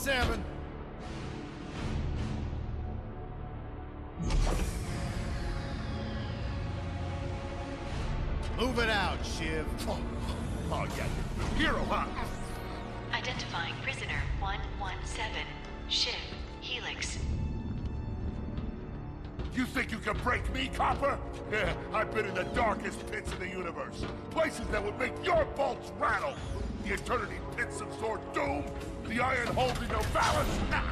salmon. Move it out, Shiv. Oh yeah, hero, huh? Identifying prisoner 117, Shiv, Helix. You think you can break me, copper? Yeah, I've been in the darkest pits of the universe. Places that would make your bolts rattle. The eternity pits of Sword Doom, the iron holding no balance. Nah.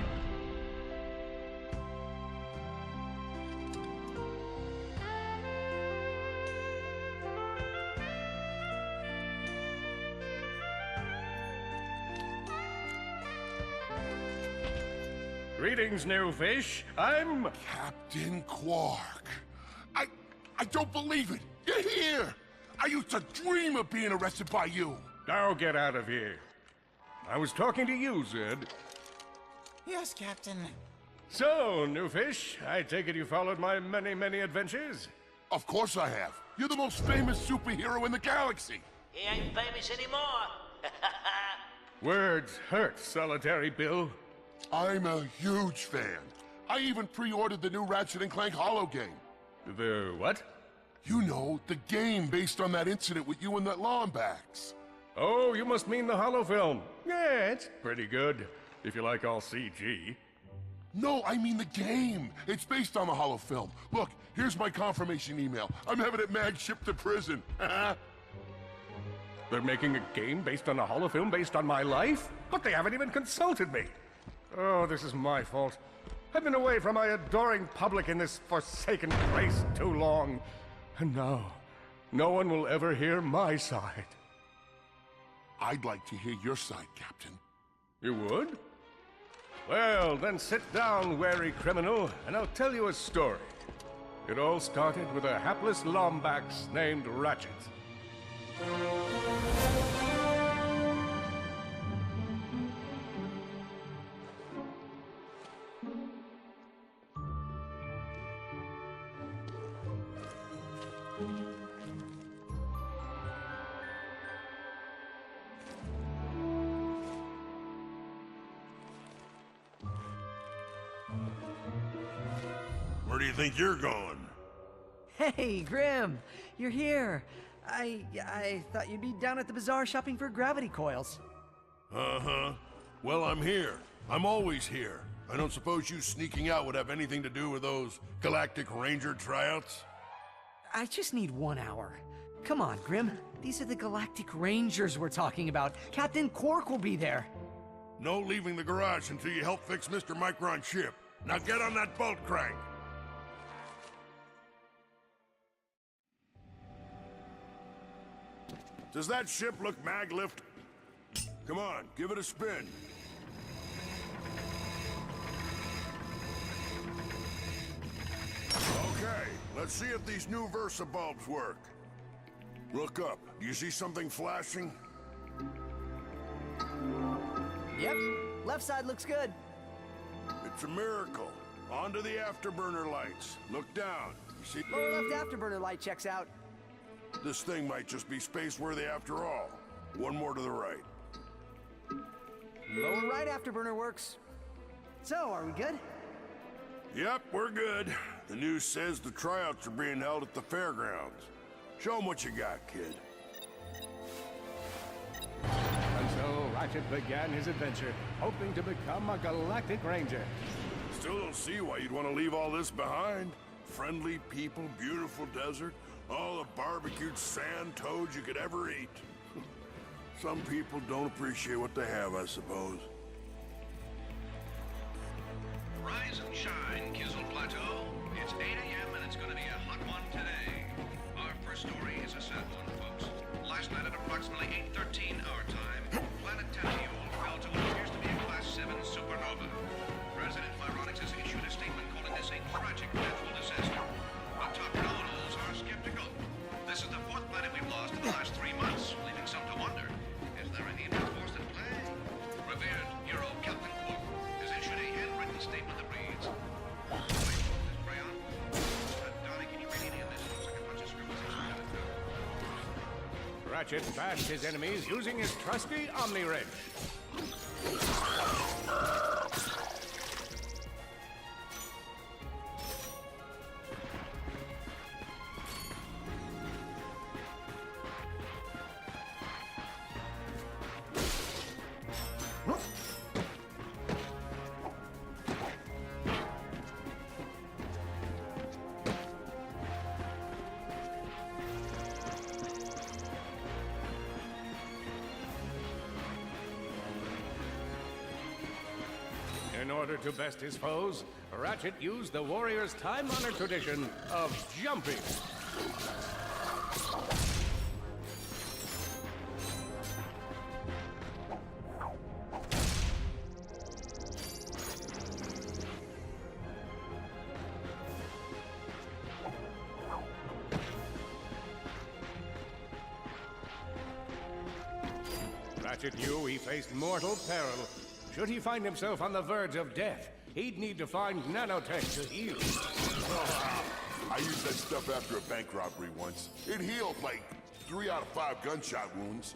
Greetings, new fish. I'm... Captain Quark. I don't believe it. You're here. I used to dream of being arrested by you. Now get out of here. I was talking to you, Zed. Yes, Captain. So, new fish, I take it you followed my many, many adventures? Of course I have. You're the most famous superhero in the galaxy. He ain't famous anymore. Words hurt, Solitary Bill. I'm a huge fan. I even pre-ordered the new Ratchet and Clank holo game. The what? You know, the game based on that incident with you and that Lombax. Oh, you must mean the holofilm. Yeah, it's pretty good, if you like all CG. No, I mean the game. It's based on the holofilm. Look, here's my confirmation email. I'm having it mag shipped to prison. They're making a game based on a holofilm based on my life? But they haven't even consulted me. Oh, this is my fault. I've been away from my adoring public in this forsaken place too long. And now, no one will ever hear my side. I'd like to hear your side, Captain. You would? Well, then sit down, wary criminal, and I'll tell you a story. It all started with a hapless Lombax named Ratchet. Where do you think you're going? Hey, Grim, you're here. I thought you'd be down at the bazaar shopping for gravity coils. Uh-huh. Well, I'm here. I'm always here. I don't suppose you sneaking out would have anything to do with those Galactic Ranger tryouts? I just need 1 hour. Come on, Grim. These are the Galactic Rangers we're talking about. Captain Quark will be there. No leaving the garage until you help fix Mr. Micron's ship. Now get on that bolt crank. Does that ship look mag-lift? Come on, give it a spin. Okay, let's see if these new Versa bulbs work. Look up. Do you see something flashing? Yep, left side looks good. It's a miracle. Onto the afterburner lights. Look down. You see? Lower left afterburner light checks out. This thing might just be space-worthy after all. One more to the right. Lower right afterburner works. So, are we good? Yep, we're good. The news says the tryouts are being held at the fairgrounds. Show 'em what you got, kid. And so Ratchet began his adventure, hoping to become a Galactic Ranger. Still don't see why you'd want to leave all this behind. Friendly people, beautiful desert, all the barbecued sand toads you could ever eat. Some people don't appreciate what they have, I suppose. Rise and shine, Kizzle Plateau. It's 8 a.m. and it's going to be a hot one today. Our first story is a sad one, folks. Last night at approximately 8:13 our time, planet Tennessee fell to what appears to be a Class 7 supernova. President Fyronix has issued a statement calling this a tragic natural disaster. But top know-it-alls are skeptical. This is the 4th planet we've lost in the last 3 months, leaving some to wonder. Is there any force at play? Revered hero Captain Quark has issued a handwritten statement that reads, Donnie, can you read any of this? Looks like a bunch of scribbles. Ratchet bashed his enemies using his trusty Omni-Wrench. In order to best his foes, Ratchet used the warrior's time-honored tradition of jumping. Ratchet knew he faced mortal peril. Should he find himself on the verge of death, he'd need to find nanotech to heal. I used that stuff after a bank robbery once. It healed like 3 out of 5 gunshot wounds.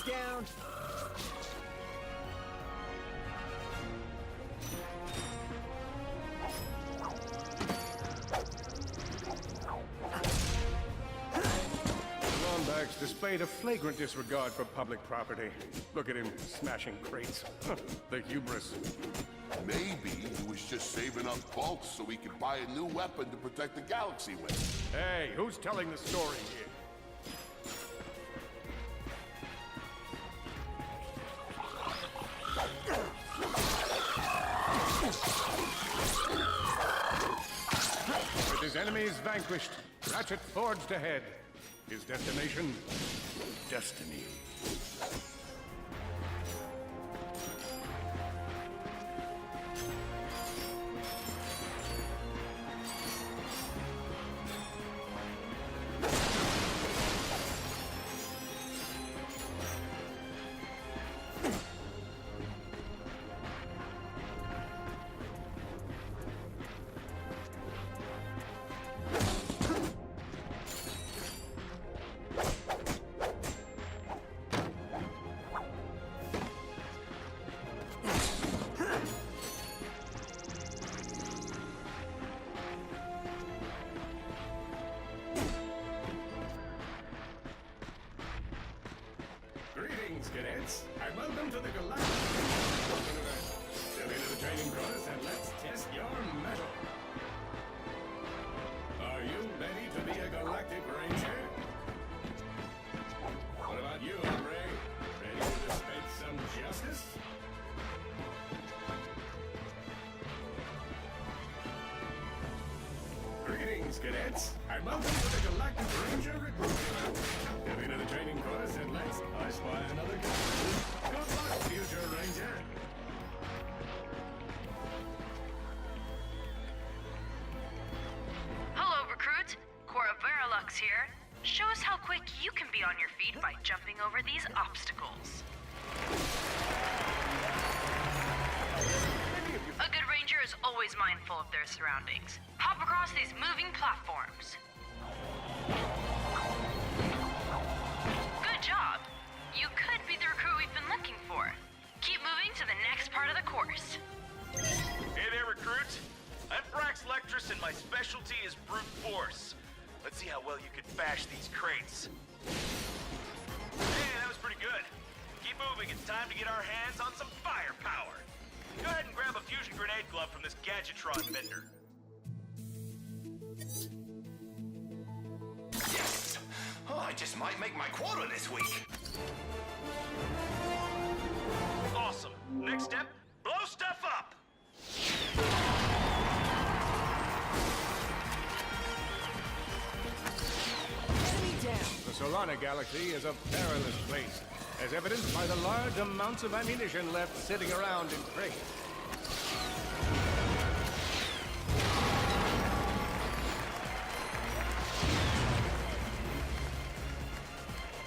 Down. Lombax displayed a flagrant disregard for public property. Look at him smashing crates. The hubris. Maybe he was just saving up bulk so he could buy a new weapon to protect the galaxy with. Hey, who's telling the story here? With his enemies vanquished, Ratchet forged ahead. His destination? Destiny. Greetings, cadets, and welcome to the Galactic. Step into the training course and let's test your mettle. Are you ready to be a Galactic Ranger? What about you, hombre? Ready to dispense some justice? Greetings, cadets, and welcome to the Galactic Ranger Recruitment. Step into the training course and let's spy another guy. Good luck, future Ranger. Hello, recruit. Cora Verilux here. Show us how quick you can be on your feet by jumping over these obstacles. A good ranger is always mindful of their surroundings. Hop across these moving platforms. Good job. You could be the recruit we've been looking for. Keep moving to the next part of the course. Hey there, recruits. I'm Brax Lectress, and my specialty is brute force. Let's see how well you can bash these crates. Hey, that was pretty good. Keep moving. It's time to get our hands on some firepower. Go ahead and grab a fusion grenade glove from this Gadgetron vendor. Yes! Oh, I just might make my quota this week. Awesome. Next step, blow stuff up. Enemy down. The Solana Galaxy is a perilous place, as evidenced by the large amounts of ammunition left sitting around in crates.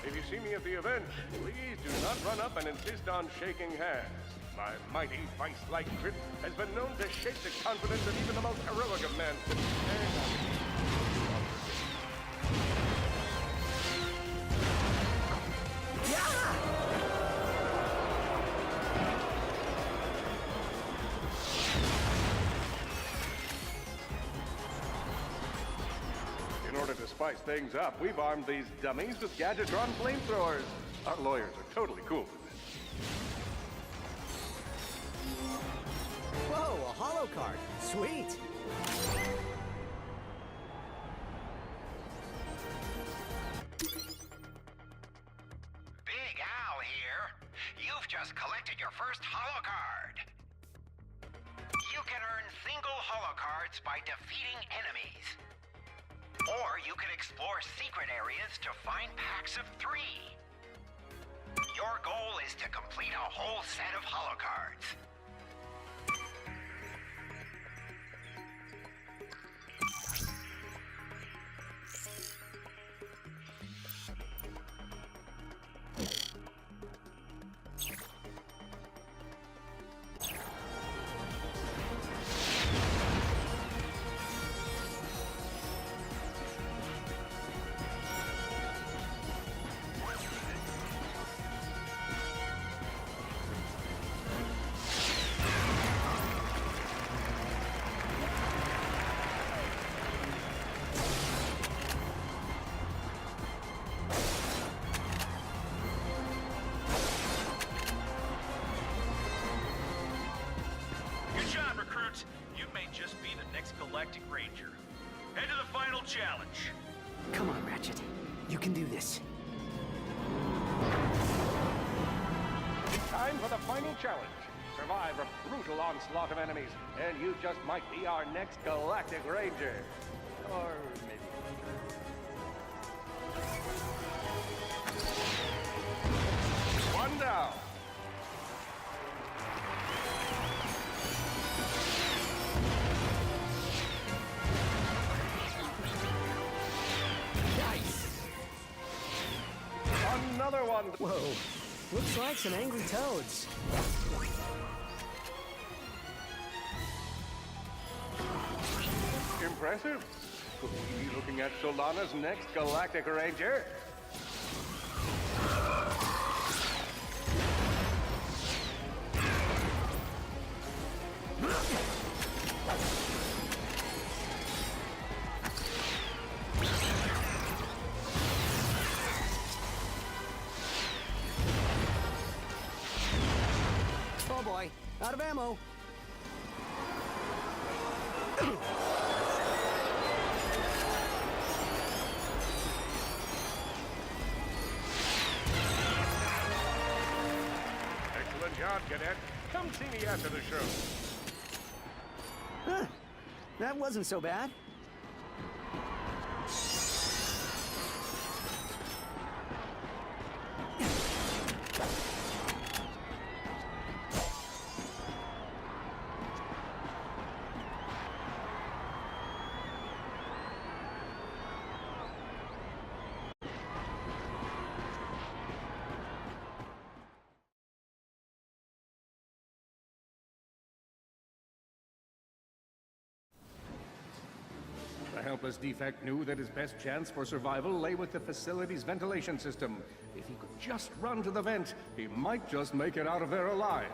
If you see me at the event, please do not run up and insist on shaking hands. My mighty vice-like grip has been known to shake the confidence of even the most heroic of men. Yeah! spice things up, we've armed these dummies with Gadgetron flamethrowers. Our lawyers are totally cool with this. Whoa, a holo card. Sweet. Big Al here. You've just collected your first holo card. You can earn single holo cards by defeating enemies. Or you can explore secret areas to find packs of 3. Your goal is to complete a whole set of holo cards. Good job, recruit. You may just be the next Galactic Ranger. Head to the final challenge. Come on, Ratchet. You can do this. It's time for the final challenge. Survive a brutal onslaught of enemies, and you just might be our next Galactic Ranger. Or maybe... One down. Nice! Another one. Whoa. Looks like some angry toads. Impressive. Could we be looking at Solana's next Galactic Ranger? Oh boy, out of ammo. Excellent job, Cadet. Come see me after the show. Huh. That wasn't so bad. The helpless defect knew that his best chance for survival lay with the facility's ventilation system. If he could just run to the vent, he might just make it out of there alive.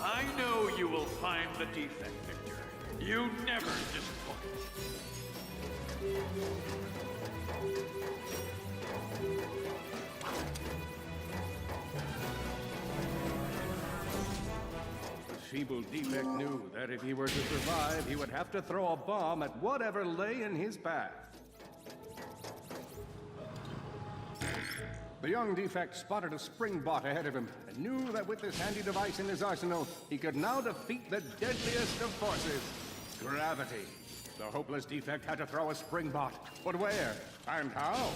I know you will find the defect, Victor. You never disappoint. The feeble defect knew that if he were to survive, he would have to throw a bomb at whatever lay in his path. The young defect spotted a spring bot ahead of him and knew that with this handy device in his arsenal, he could now defeat the deadliest of forces, gravity. The hopeless defect had to throw a spring bot, but where and how?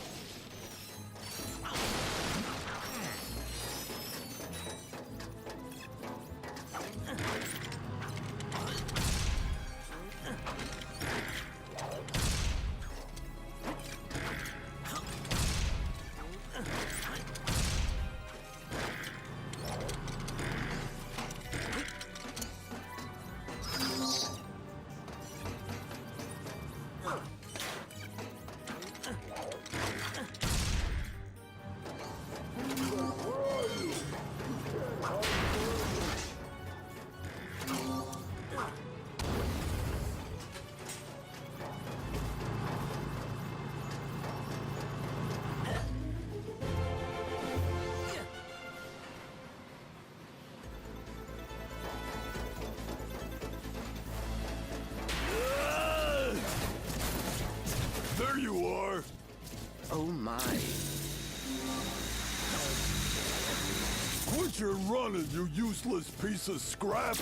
Quit your running, you useless piece of scrap!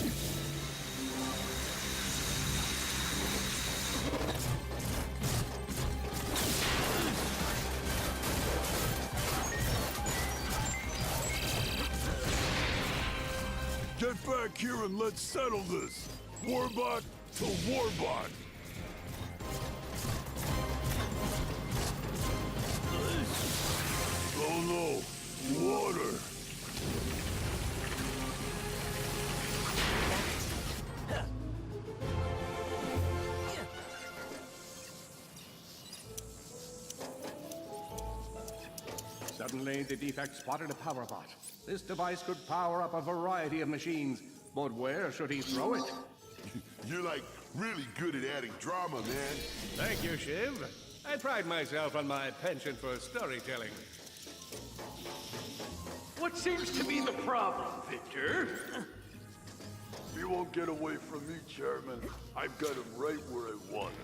Get back here and let's settle this! Warbot to Warbot! Oh no! Water! Suddenly, the defect spotted a power bot. This device could power up a variety of machines, but where should he throw it? You're like really good at adding drama, man. Thank you, Shiv. I pride myself on my penchant for storytelling. What seems to be the problem, Victor? He won't get away from me, Chairman. I've got him right where I want him.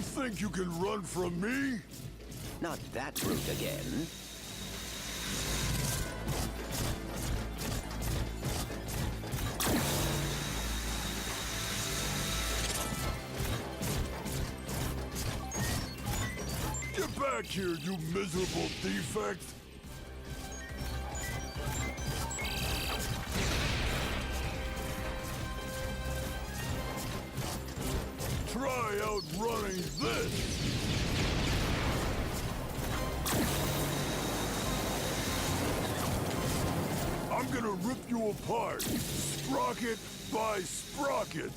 Think you can run from me? Not that route again. Get back here, you miserable defect! Try outrunning this! I'm gonna rip you apart, sprocket by sprocket!